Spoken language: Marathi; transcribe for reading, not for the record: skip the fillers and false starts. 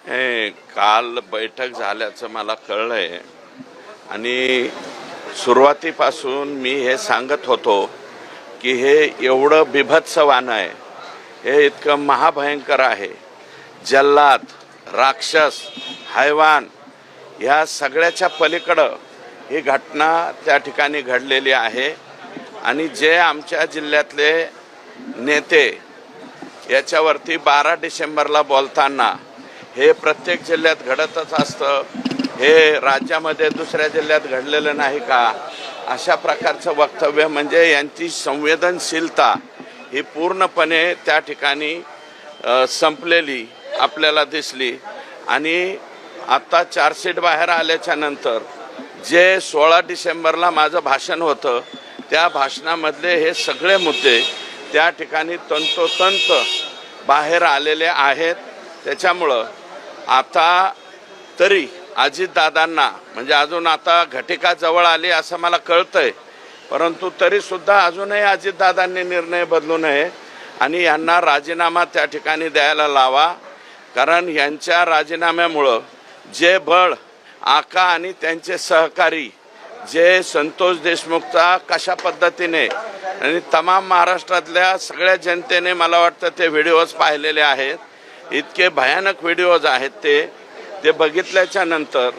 काल बैठक झाल्याचं मला कळलंय आणि सुरुवातीपासून मी हे सांगत होतो की हे एवढं बिभत्सवान आहे, हे इतकं महाभयंकर आहे. जल्लाद, राक्षस, हैवान या सगळ्याच्या पलीकडं ही घटना त्या ठिकाणी घडलेली आहे. आणि जे आमच्या जिल्ह्यातले नेते याच्यावरती 12 डिसेंबरला बोलताना हे प्रत्येक जिल्ह्यात घडतच असतं, हे राज्यामध्ये दुसऱ्या जिल्ह्यात घडलेलं नाही का, अशा प्रकारचं वक्तव्य म्हणजे यांची संवेदनशीलता ही पूर्णपणे त्या ठिकाणी संपलेली आपल्याला दिसली. आणि आता चार्जशीट बाहेर आल्याच्या नंतर जे 16 डिसेंबरला माझं भाषण होतं त्या भाषणामधले हे सगळे मुद्दे त्या ठिकाणी तंतोतंत बाहेर आलेले आहेत. त्याच्यामुळं आता तरी अजितदादांना म्हणजे अजून आता घटिका जवळ आली असं मला कळतंय, परंतु तरीसुद्धा अजूनही अजितदादांनी निर्णय बदलू नये आणि यांना राजीनामा त्या ठिकाणी द्यायला लावा. कारण यांच्या राजीनाम्यामुळं जे बळ आका आणि त्यांचे सहकारी जे संतोष देशमुखचा कशा पद्धतीने आणि तमाम महाराष्ट्रातल्या सगळ्या जनतेने मला वाटतं ते व्हिडिओज पाहिलेले आहेत. इतके भयानक व्हिडिओज आहेत ते बघितल्याच्या नंतर